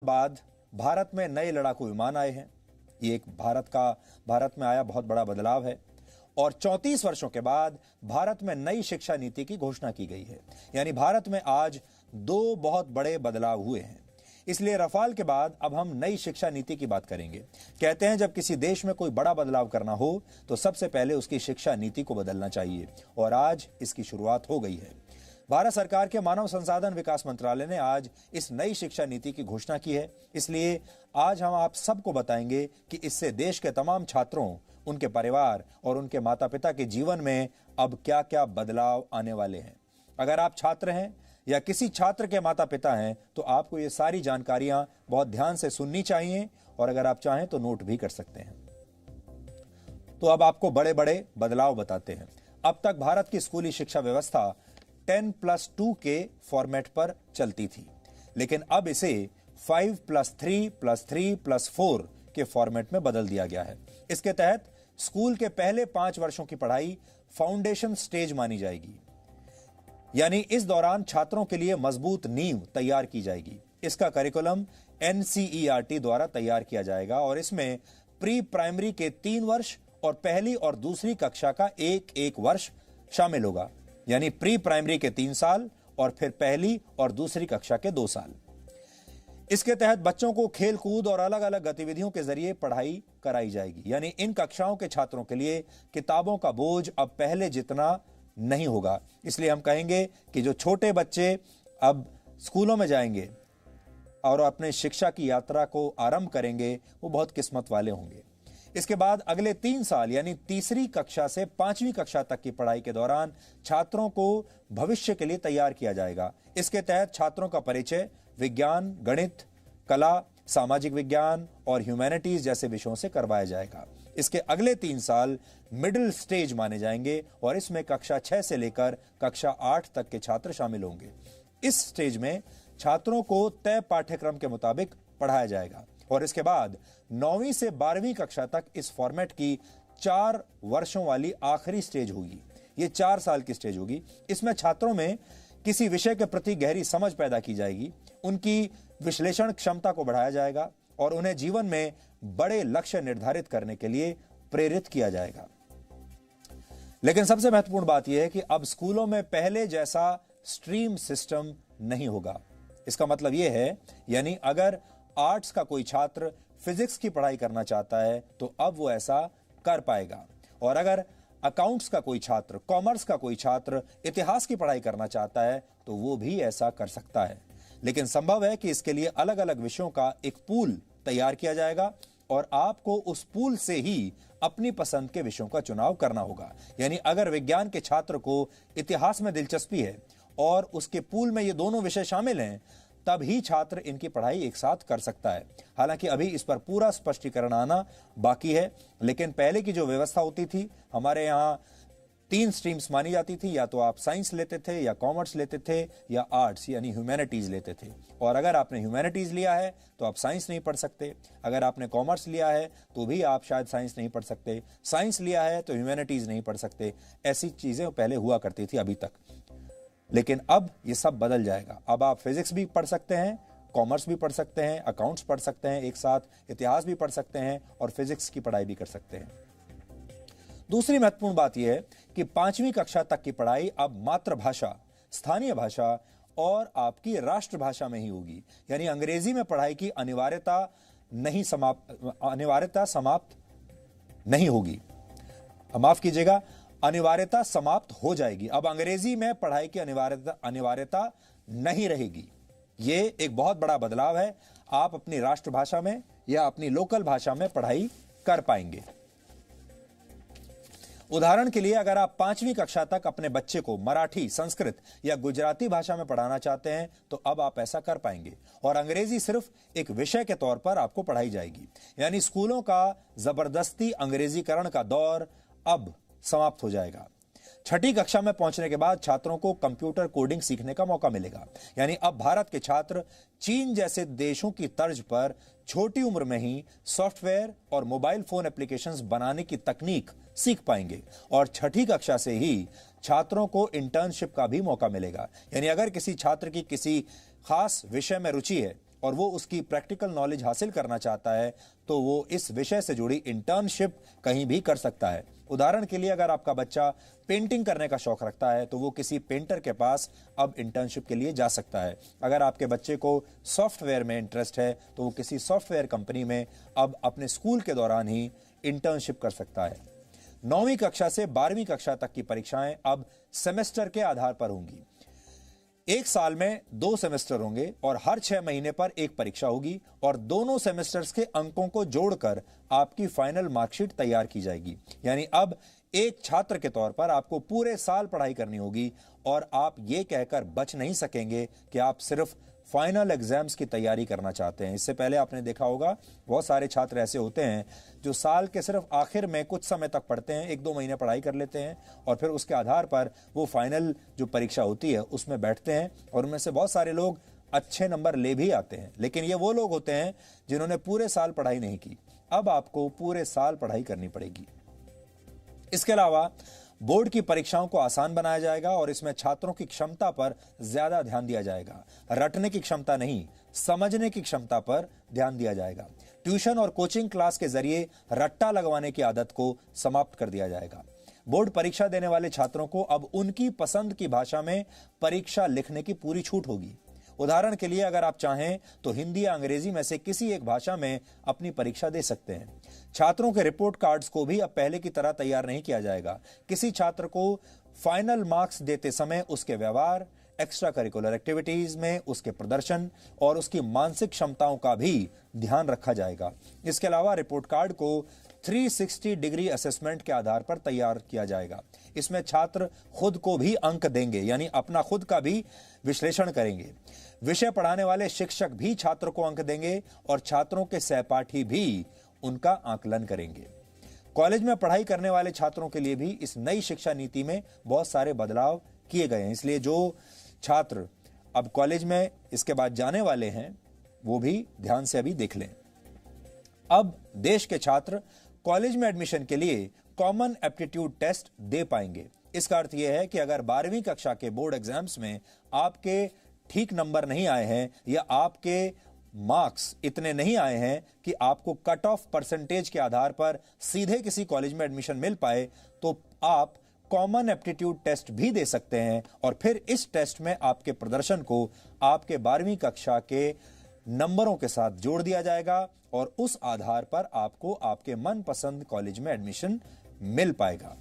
बाद भारत में नए लड़ाकू विमान आए हैं। ये एक भारत में आया बहुत बड़ा बदलाव है। और 34 वर्षों के बाद भारत में नई शिक्षा नीति की घोषणा की गई है। यानी भारत में आज दो बहुत बड़े बदलाव हुए हैं। इसलिए रफाल के बाद अब हम नई शिक्षा नीति की बात करेंगे। कहते हैं जब किसी देश में कोई बड़ा बदलाव करना हो तो सबसे पहले उसकी शिक्षा नीति को बदलना चाहिए, और आज इसकी शुरुआत हो गई है। भारत सरकार के मानव संसाधन विकास मंत्रालय ने आज इस नई शिक्षा नीति की घोषणा की है। इसलिए आज हम आप सबको बताएंगे कि इससे देश के तमाम छात्रों, उनके परिवार और उनके माता पिता के जीवन में अब क्या क्या बदलाव आने वाले हैं। अगर आप छात्र हैं या किसी छात्र के माता पिता हैं तो आपको ये सारी जानकारियां बहुत ध्यान से सुननी चाहिए, और अगर आप चाहें तो नोट भी कर सकते हैं। तो अब आपको बड़े बड़े बदलाव बताते हैं। अब तक भारत की स्कूली शिक्षा व्यवस्था 10+2 के फॉर्मेट पर चलती थी, लेकिन अब इसे 5+3+3+4 के फॉर्मेट में बदल दिया गया है। इसके तहत स्कूल के पहले 5 वर्षों की पढ़ाई फाउंडेशन स्टेज मानी जाएगी, यानी इस दौरान छात्रों के लिए मजबूत नींव तैयार की जाएगी। इसका करिकुलम NCERT द्वारा तैयार किया जाएगा और इसमें प्री प्राइमरी के 3 वर्ष और पहली और दूसरी कक्षा का एक वर्ष शामिल होगा, यानी प्री प्राइमरी के 3 साल और फिर पहली और दूसरी कक्षा के 2 साल। इसके तहत बच्चों को खेल कूद और अलग अलग गतिविधियों के जरिए पढ़ाई कराई जाएगी, यानी इन कक्षाओं के छात्रों के लिए किताबों का बोझ अब पहले जितना नहीं होगा। इसलिए हम कहेंगे कि जो छोटे बच्चे अब स्कूलों में जाएंगे और अपने शिक्षा की यात्रा को आरंभ करेंगे, वो बहुत किस्मत वाले होंगे। इसके बाद अगले 3 साल यानी तीसरी कक्षा से 5वीं कक्षा तक की पढ़ाई के दौरान छात्रों को भविष्य के लिए तैयार किया जाएगा। इसके तहत छात्रों का परिचय विज्ञान, गणित, कला, सामाजिक विज्ञान और ह्यूमैनिटीज जैसे विषयों से करवाया जाएगा। इसके अगले 3 साल मिडिल स्टेज माने जाएंगे और इसमें कक्षा 6 से लेकर कक्षा 8 तक के छात्र शामिल होंगे। इस स्टेज में छात्रों को तय पाठ्यक्रम के मुताबिक पढ़ाया जाएगा और इसके बाद 9वीं से 12वीं कक्षा तक इस फॉर्मेट की 4 वर्षों वाली आखिरी स्टेज होगी। ये 4 साल की स्टेज होगी। इसमें छात्रों में किसी विषय के प्रति गहरी समझ पैदा की जाएगी, उनकी विश्लेषण क्षमता को बढ़ाया जाएगा और उन्हें जीवन में बड़े लक्ष्य निर्धारित करने के लिए प्रेरित किया जाएगा। लेकिन सबसे महत्वपूर्ण बात यह है कि अब स्कूलों में पहले जैसा स्ट्रीम सिस्टम नहीं होगा। इसका मतलब यह है, यानी अगर आर्ट्स का कोई छात्र फिजिक्स की पढ़ाई करना चाहता है तो अब वो ऐसा कर पाएगा, और अगर अकाउंट्स का कोई छात्र, कॉमर्स का कोई छात्र इतिहास की पढ़ाई करना चाहता है तो वो भी ऐसा कर सकता है। लेकिन संभव है कि इसके लिए अलग अलग विषयों का एक पूल तैयार किया जाएगा और आपको उस पूल से ही अपनी पसंद के विषयों का चुनाव करना होगा। यानी अगर विज्ञान के छात्र को इतिहास में दिलचस्पी है और उसके पूल में ये दोनों विषय शामिल हैं, तब ही छात्र इनकी पढ़ाई एक साथ कर सकता है। हालांकि अभी इस पर पूरा स्पष्टीकरण आना बाकी है, लेकिन पहले की जो व्यवस्था होती थी, हमारे यहाँ 3 स्ट्रीम्स मानी जाती थी, या तो आप साइंस लेते थे या कॉमर्स लेते थे या आर्ट्स यानी ह्यूमैनिटीज लेते थे। और अगर आपने ह्यूमैनिटीज लिया है तो आप साइंस नहीं पढ़ सकते, अगर आपने कॉमर्स लिया है तो भी आप शायद साइंस नहीं पढ़ सकते, साइंस लिया है तो ह्यूमैनिटीज नहीं पढ़ सकते। ऐसी चीजें पहले हुआ करती थी अभी तक, लेकिन अब ये सब बदल जाएगा। अब आप फिजिक्स भी पढ़ सकते हैं, कॉमर्स भी पढ़ सकते हैं, अकाउंट्स पढ़ सकते हैं, एक साथ इतिहास भी पढ़ सकते हैं और फिजिक्स की पढ़ाई भी कर सकते हैं। दूसरी महत्वपूर्ण बात यह है कि 5वीं कक्षा तक की पढ़ाई अब मातृभाषा, स्थानीय भाषा और आपकी राष्ट्रभाषा में ही होगी। यानी अंग्रेजी में पढ़ाई की अनिवार्यता समाप्त नहीं होगी। माफ कीजिएगा, अनिवार्यता समाप्त हो जाएगी। अब अंग्रेजी में पढ़ाई की अनिवार्यता नहीं रहेगी। ये एक बहुत बड़ा बदलाव है। आप अपनी राष्ट्रभाषा में या अपनी लोकल भाषा में पढ़ाई कर पाएंगे। उदाहरण के लिए अगर आप 5वीं कक्षा तक अपने बच्चे को मराठी, संस्कृत या गुजराती भाषा में पढ़ाना चाहते हैं तो अब आप ऐसा कर पाएंगे, और अंग्रेजी सिर्फ एक विषय के तौर पर आपको पढ़ाई जाएगी। यानी स्कूलों का जबरदस्ती अंग्रेजीकरण का दौर अब समाप्त हो जाएगा। 6ठी कक्षा में पहुंचने के बाद छात्रों को कंप्यूटर कोडिंग सीखने का मौका मिलेगा। यानी अब भारत के छात्र चीन जैसे देशों की तर्ज पर छोटी उम्र में ही सॉफ्टवेयर और मोबाइल फोन एप्लीकेशंस बनाने की तकनीक सीख पाएंगे, और 6ठी कक्षा से ही छात्रों को इंटर्नशिप का भी मौका मिलेगा। यानी अगर किसी छात्र की किसी खास विषय में रुचि है और वो उसकी प्रैक्टिकल नॉलेज हासिल करना चाहता है तो वो इस विषय से जुड़ी इंटर्नशिप कहीं भी कर सकता है। उदाहरण के लिए अगर आपका बच्चा पेंटिंग करने का शौक रखता है तो वो किसी पेंटर के पास अब इंटर्नशिप के लिए जा सकता है। अगर आपके बच्चे को सॉफ्टवेयर में इंटरेस्ट है तो वो किसी सॉफ्टवेयर कंपनी में अब अपने स्कूल के दौरान ही इंटर्नशिप कर सकता है। 9वीं कक्षा से 12वीं कक्षा तक की परीक्षाएं अब सेमेस्टर के आधार पर होंगी। एक साल में 2 सेमेस्टर होंगे और हर 6 महीने पर एक परीक्षा होगी और दोनों सेमेस्टर्स के अंकों को जोड़कर आपकी फाइनल मार्कशीट तैयार की जाएगी। यानी अब एक छात्र के तौर पर आपको पूरे साल पढ़ाई करनी होगी और आप ये कहकर बच नहीं सकेंगे कि आप सिर्फ फाइनल एग्जाम्स की तैयारी करना चाहते हैं। इससे पहले आपने देखा होगा बहुत सारे छात्र ऐसे होते हैं जो साल के सिर्फ आखिर में कुछ समय तक पढ़ते हैं, 1-2 महीने पढ़ाई कर लेते हैं और फिर उसके आधार पर वो फाइनल जो परीक्षा होती है उसमें बैठते हैं और उनमें से बहुत सारे लोग अच्छे नंबर ले भी आते हैं। लेकिन ये वो लोग होते हैं जिन्होंने पूरे साल पढ़ाई नहीं की। अब आपको पूरे साल पढ़ाई करनी पड़ेगी। इसके अलावा बोर्ड की परीक्षाओं को आसान बनाया जाएगा और इसमें छात्रों की क्षमता पर ज्यादा ध्यान दिया जाएगा। रटने की क्षमता नहीं, समझने की क्षमता पर ध्यान दिया जाएगा। ट्यूशन और कोचिंग क्लास के जरिए रट्टा लगवाने की आदत को समाप्त कर दिया जाएगा। बोर्ड परीक्षा देने वाले छात्रों को अब उनकी पसंद की भाषा में परीक्षा लिखने की पूरी छूट होगी। उदाहरण के लिए अगर आप चाहें तो हिंदी या अंग्रेजी में से किसी एक भाषा में अपनी परीक्षा दे सकते हैं। छात्रों के रिपोर्ट कार्ड्स को भी अब पहले की तरह तैयार नहीं किया जाएगा। किसी छात्र को फाइनल मार्क्स देते समय उसके व्यवहार, एक्स्ट्रा करिकुलर एक्टिविटीज में उसके प्रदर्शन और उसकी मानसिक क्षमताओं का भी ध्यान रखा जाएगा। इसके अलावा रिपोर्ट कार्ड को 360 डिग्री असेसमेंट के आधार पर तैयार किया जाएगा। इसमें छात्र खुद को भी अंक देंगे, यानी अपना खुद का भी विश्लेषण करेंगे। विषय पढ़ाने वाले शिक्षक भी छात्र को अंक देंगे और छात्रों के सहपाठी भी उनका आकलन करेंगे। कॉलेज में पढ़ाई करने वाले छात्रों के लिए भी इस नई शिक्षा नीति में बहुत सारे बदलाव किए गए हैं। इसलिए जो छात्र अब कॉलेज में इसके बाद जाने वाले हैं वो भी ध्यान से अभी देख लें। अब देश के छात्र कॉलेज में एडमिशन के लिए कॉमन एप्टीट्यूड टेस्ट दे पाएंगे। इसका अर्थ यह है कि अगर 12वीं कक्षा के बोर्ड एग्जाम्स में आपके ठीक नंबर नहीं आए हैं या आपके मार्क्स इतने नहीं आए हैं कि आपको कट ऑफ परसेंटेज के आधार पर सीधे किसी कॉलेज में एडमिशन मिल पाए, तो आप कॉमन एप्टीट्यूड टेस्ट भी दे सकते हैं और फिर इस टेस्ट में आपके प्रदर्शन को आपके 12वीं कक्षा के नंबरों के साथ जोड़ दिया जाएगा और उस आधार पर आपको आपके मनपसंद कॉलेज में एडमिशन मिल पाएगा।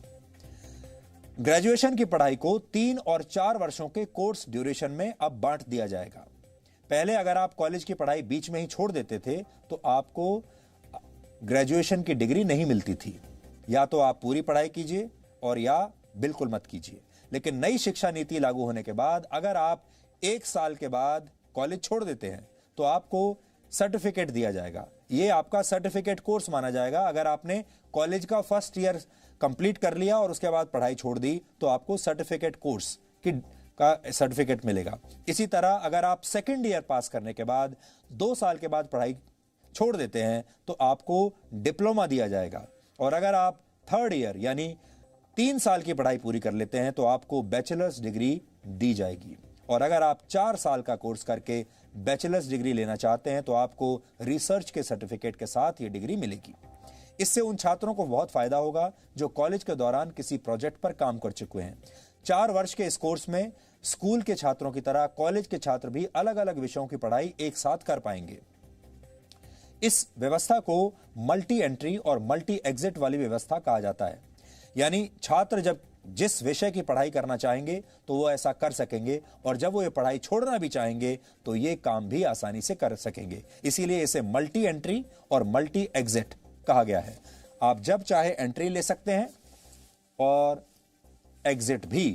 ग्रेजुएशन की पढ़ाई को 3 और 4 वर्षों के कोर्स ड्यूरेशन में अब बांट दिया जाएगा। पहले अगर आप कॉलेज की पढ़ाई बीच में ही छोड़ देते थे तो आपको ग्रेजुएशन की डिग्री नहीं मिलती थी। या तो आप पूरी पढ़ाई कीजिए और या बिल्कुल मत कीजिए। लेकिन नई शिक्षा नीति लागू होने के बाद अगर आप 1 साल के बाद कॉलेज छोड़ देते हैं तो आपको सर्टिफिकेट दिया जाएगा। ये आपका सर्टिफिकेट कोर्स माना जाएगा। अगर आपने कॉलेज का फर्स्ट ईयर कंप्लीट कर लिया और उसके बाद पढ़ाई छोड़ दी तो आपको सर्टिफिकेट कोर्स का सर्टिफिकेट मिलेगा। इसी तरह अगर आप सेकेंड ईयर पास करने के बाद 2 साल के बाद पढ़ाई छोड़ देते हैं तो आपको डिप्लोमा दिया जाएगा। और अगर आप थर्ड ईयर यानी 3 साल की पढ़ाई पूरी कर लेते हैं तो आपको बैचलर्स डिग्री दी जाएगी। और अगर आप 4 साल का कोर्स करके बैचलर्स डिग्री लेना चाहते हैं तो आपको रिसर्च के सर्टिफिकेट के साथ ये डिग्री मिलेगी। इससे उन छात्रों को बहुत फायदा होगा जो कॉलेज के दौरान किसी प्रोजेक्ट पर काम कर चुके हैं। 4 वर्ष के इस कोर्स में स्कूल के छात्रों की तरह कॉलेज के छात्र भी अलग अलग विषयों की पढ़ाई एक साथ कर पाएंगे। इस व्यवस्था को मल्टी एंट्री और मल्टी एग्जिट वाली व्यवस्था कहा जाता है। यानी छात्र जब जिस विषय की पढ़ाई करना चाहेंगे तो वो ऐसा कर सकेंगे और जब वो ये पढ़ाई छोड़ना भी चाहेंगे तो ये काम भी आसानी से कर सकेंगे। इसीलिए इसे मल्टी एंट्री और मल्टी एग्जिट कहा गया है। आप जब चाहे एंट्री ले सकते हैं और एग्जिट भी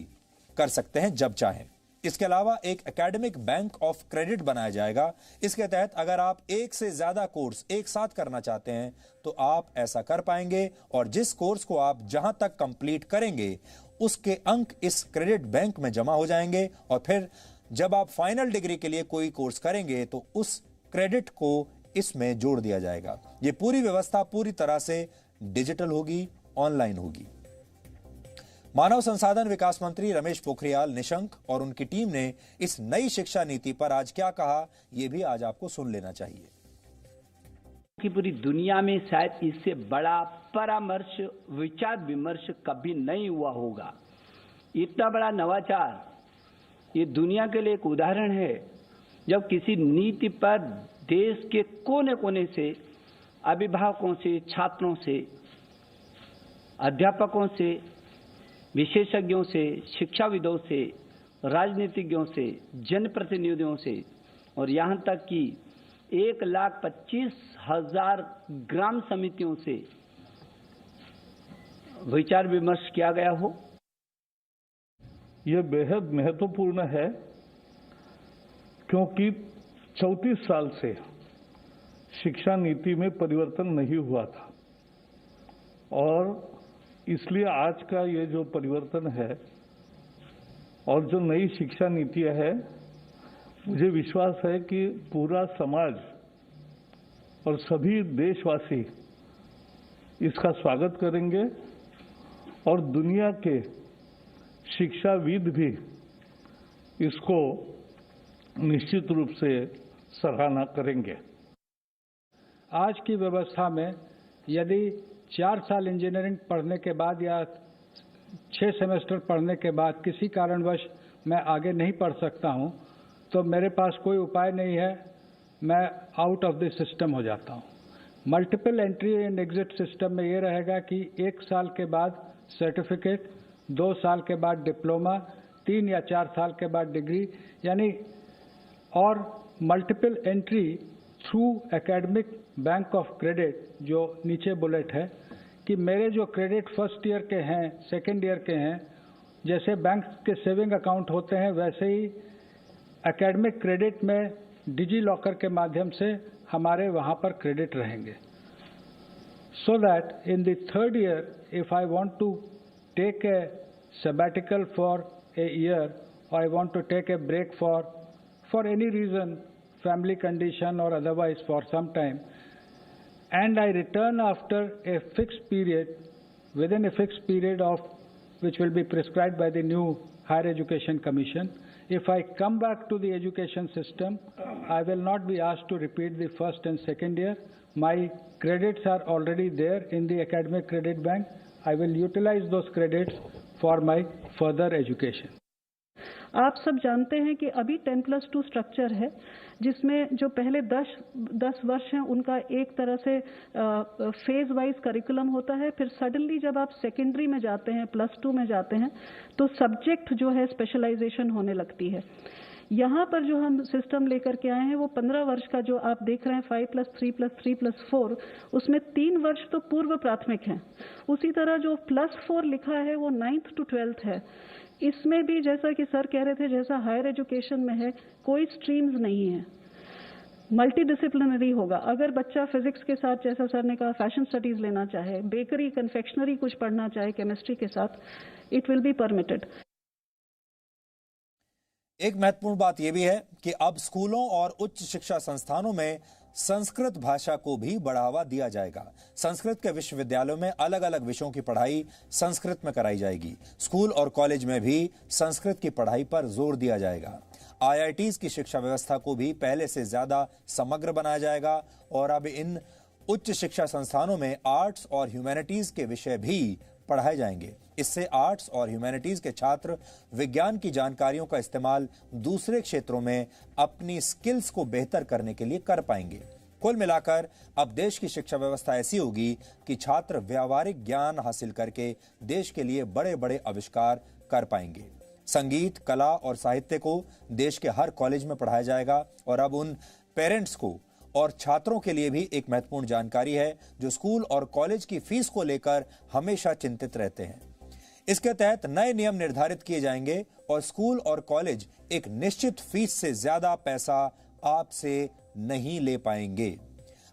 कर सकते हैं जब चाहें। इसके अलावा एक एकेडमिक बैंक ऑफ क्रेडिट बनाया जाएगा। इसके तहत अगर आप एक से ज्यादा कोर्स एक साथ करना चाहते हैं तो आप ऐसा कर पाएंगे और जिस कोर्स को आप जहां तक कंप्लीट करेंगे उसके अंक इस क्रेडिट बैंक में जमा हो जाएंगे और फिर जब आप फाइनल डिग्री के लिए कोई कोर्स करेंगे तो उस क्रेडिट को इसमें जोड़ दिया जाएगा। यह पूरी व्यवस्था पूरी तरह से डिजिटल होगी, ऑनलाइन होगी। मानव संसाधन विकास मंत्री रमेश पोखरियाल निशंक और उनकी टीम ने इस नई शिक्षा नीति पर आज क्या कहा, यह भी आज आपको सुन लेना चाहिए। कि पूरी दुनिया में शायद इससे बड़ा परामर्श, विचार विमर्श कभी नहीं हुआ होगा। इतना बड़ा नवाचार ये दुनिया के लिए एक उदाहरण है, जब किसी नीति पर देश के कोने कोने से, अभिभावकों से, छात्रों से, अध्यापकों से, विशेषज्ञों से, शिक्षाविदों से, राजनीतिज्ञों से, जनप्रतिनिधियों से और यहाँ तक कि 1,25,000 ग्राम समितियों से विचार विमर्श किया गया हो। यह बेहद महत्वपूर्ण है क्योंकि 34 साल से शिक्षा नीति में परिवर्तन नहीं हुआ था और इसलिए आज का ये जो परिवर्तन है और जो नई शिक्षा नीति है, मुझे विश्वास है कि पूरा समाज और सभी देशवासी इसका स्वागत करेंगे और दुनिया के शिक्षाविद भी इसको निश्चित रूप से सराहना करेंगे। आज की व्यवस्था में यदि 4 साल इंजीनियरिंग पढ़ने के बाद या 6 सेमेस्टर पढ़ने के बाद किसी कारणवश मैं आगे नहीं पढ़ सकता हूं, तो मेरे पास कोई उपाय नहीं है, मैं आउट ऑफ द सिस्टम हो जाता हूं। Multiple entry and exit system में ये रहेगा कि 1 साल के बाद सर्टिफिकेट, 2 साल के बाद डिप्लोमा, 3 या 4 साल के बाद डिग्री, यानी और multiple entry through academic bank of credit, जो नीचे बुलेट है कि मेरे जो क्रेडिट फर्स्ट ईयर के हैं, सेकेंड ईयर के हैं, जैसे बैंक के सेविंग अकाउंट होते हैं वैसे ही एकेडमिक क्रेडिट में डिजी लॉकर के माध्यम से हमारे वहाँ पर क्रेडिट रहेंगे। So that in the third year if I want to take a sabbatical for a year or I want to take a break for any reason, family condition or otherwise for some time, and I return after a fixed period, within a fixed period of which will be prescribed by the new Higher Education Commission. If I come back to the education system, I will not be asked to repeat the first and second year. My credits are already there in the academic credit bank. I will utilize those credits for my further education. आप सब जानते हैं कि अभी 10+2 structure है, जिसमें जो पहले 10 वर्ष हैं उनका एक तरह से फेज वाइज करिकुलम होता है। फिर सडनली जब आप सेकेंडरी में जाते हैं, +2 में जाते हैं, तो सब्जेक्ट जो है स्पेशलाइजेशन होने लगती है। यहाँ पर जो हम सिस्टम लेकर के आए हैं वो 15 वर्ष का जो आप देख रहे हैं 5+3+3+4, उसमें 3 वर्ष तो पूर्व प्राथमिक हैं। उसी तरह जो +4 लिखा है वो 9th to 12th है। इसमें भी जैसा कि सर कह रहे थे, जैसा हायर एजुकेशन में है, कोई स्ट्रीम्स नहीं है, मल्टी डिसिप्लिनरी होगा। अगर बच्चा फिजिक्स के साथ, जैसा सर ने कहा, फैशन स्टडीज लेना चाहे, बेकरी कन्फेक्शनरी कुछ पढ़ना चाहे केमिस्ट्री के साथ, इट विल बी परमिटेड। एक महत्वपूर्ण बात यह भी है कि अब स्कूलों और उच्च शिक्षा संस्थानों में संस्कृत भाषा को भी बढ़ावा दिया जाएगा। संस्कृत के विश्वविद्यालयों में अलग अलग विषयों की पढ़ाई संस्कृत में कराई जाएगी। स्कूल और कॉलेज में भी संस्कृत की पढ़ाई पर जोर दिया जाएगा। IITs की शिक्षा व्यवस्था को भी पहले से ज्यादा समग्र बनाया जाएगा और अब इन उच्च शिक्षा संस्थानों में आर्ट्स और ह्यूमैनिटीज के विषय भी पढ़ाए जाएंगे। इससे आर्ट्स और ह्यूमैनिटीज के छात्र विज्ञान की जानकारियों का इस्तेमाल दूसरे क्षेत्रों में अपनी स्किल्स को बेहतर करने के लिए कर पाएंगे। कुल मिलाकर अब देश की शिक्षा व्यवस्था ऐसी होगी कि छात्र व्यावहारिक ज्ञान हासिल करके देश के लिए बड़े बड़े आविष्कार कर पाएंगे। संगीत, कला और साहित्य को देश के हर कॉलेज में पढ़ाया जाएगा और अब उन पेरेंट्स को और छात्रों के लिए भी एक महत्वपूर्ण जानकारी है जो स्कूल और कॉलेज की फीस को लेकर हमेशा चिंतित रहते हैं। इसके तहत नए नियम निर्धारित किए जाएंगे और स्कूल और कॉलेज एक निश्चित फीस से ज्यादा पैसा आपसे नहीं ले पाएंगे।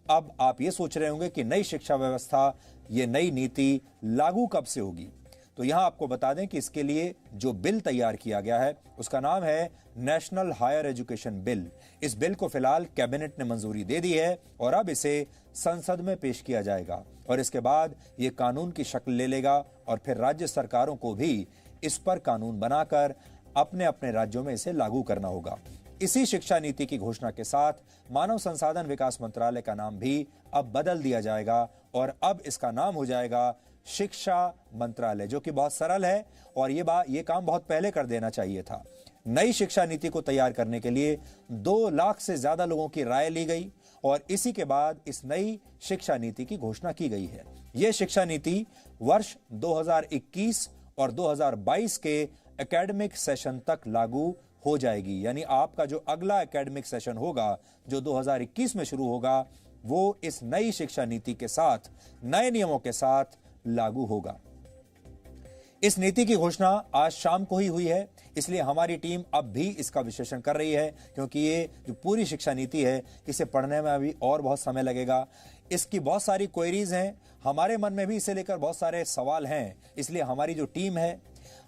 अब आप ये सोच रहे होंगे कि नई शिक्षा व्यवस्था, ये नई नीति लागू कब से होगी? तो यहां आपको बता दें कि इसके लिए जो बिल तैयार किया गया है उसका नाम है नेशनल हायर एजुकेशन बिल। इस बिल को फिलहाल कैबिनेट ने मंजूरी दे दी है और अब इसे संसद में पेश किया जाएगा और इसके बाद ये कानून की शक्ल ले लेगा और फिर राज्य सरकारों को भी इस पर कानून बनाकर अपने अपने राज्यों में इसे लागू करना होगा। इसी शिक्षा नीति की घोषणा के साथ मानव संसाधन विकास मंत्रालय का नाम भी अब बदल दिया जाएगा और अब इसका नाम हो जाएगा शिक्षा मंत्रालय, जो कि बहुत सरल है और ये काम बहुत पहले कर देना चाहिए था। नई शिक्षा नीति को तैयार करने के लिए 2 लाख से ज्यादा लोगों की राय ली गई और इसी के बाद इस नई शिक्षा नीति की घोषणा की गई है। यह शिक्षा नीति वर्ष 2021 और 2022 के एकेडमिक सेशन तक लागू हो जाएगी। यानी आपका जो अगला एकेडमिक सेशन होगा जो 2021 में शुरू होगा वो इस नई शिक्षा नीति के साथ, नए नियमों के साथ लागू होगा। इस नीति की घोषणा आज शाम को ही हुई है, इसलिए हमारी टीम अब भी इसका विश्लेषण कर रही है, क्योंकि ये जो पूरी शिक्षा नीति है इसे पढ़ने में अभी और बहुत समय लगेगा। इसकी बहुत सारी क्वेरीज हैं, हमारे मन में भी इसे लेकर बहुत सारे सवाल हैं। इसलिए हमारी जो टीम है,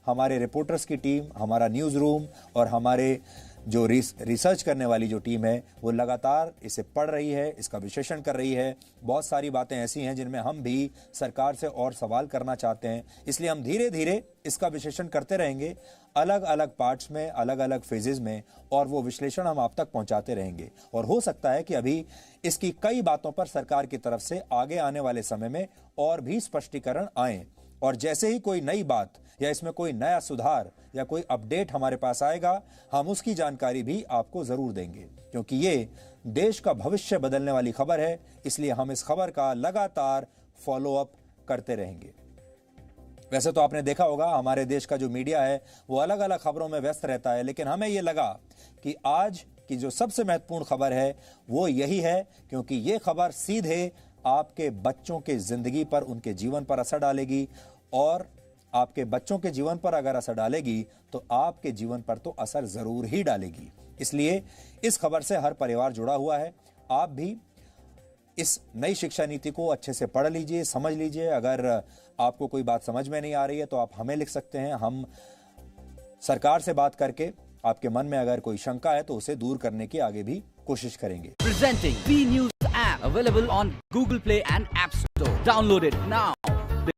हमारे रिपोर्टर्स की टीम, हमारा न्यूज़ रूम और हमारे जो रिसर्च करने वाली जो टीम है वो लगातार इसे पढ़ रही है, इसका विश्लेषण कर रही है। बहुत सारी बातें ऐसी हैं जिनमें हम भी सरकार से और सवाल करना चाहते हैं, इसलिए हम धीरे धीरे इसका विश्लेषण करते रहेंगे अलग अलग पार्ट्स में, अलग अलग फेजेस में, और वो विश्लेषण हम आप तक पहुंचाते रहेंगे। और हो सकता है कि अभी इसकी कई बातों पर सरकार की तरफ से आगे आने वाले समय में और भी स्पष्टीकरण आए, और जैसे ही कोई नई बात या इसमें कोई नया सुधार या कोई अपडेट हमारे पास आएगा, हम उसकी जानकारी भी आपको जरूर देंगे, क्योंकि ये देश का भविष्य बदलने वाली खबर है। इसलिए हम इस खबर का लगातार फॉलो अप करते रहेंगे। वैसे तो आपने देखा होगा हमारे देश का जो मीडिया है वो अलग अलग खबरों में व्यस्त रहता है, लेकिन हमें ये लगा कि आज की जो सबसे महत्वपूर्ण खबर है वो यही है, क्योंकि ये खबर सीधे आपके बच्चों के जिंदगी पर, उनके जीवन पर असर डालेगी, और आपके बच्चों के जीवन पर अगर असर डालेगी तो आपके जीवन पर तो असर जरूर ही डालेगी। इसलिए इस खबर से हर परिवार जुड़ा हुआ है। आप भी इस नई शिक्षा नीति को अच्छे से पढ़ लीजिए, समझ लीजिए। अगर आपको कोई बात समझ में नहीं आ रही है तो आप हमें लिख सकते हैं, हम सरकार से बात करके आपके मन में अगर कोई शंका है तो उसे दूर करने की आगे भी कोशिश करेंगे। Presenting B News app available on Google Play and App Store. Download it now.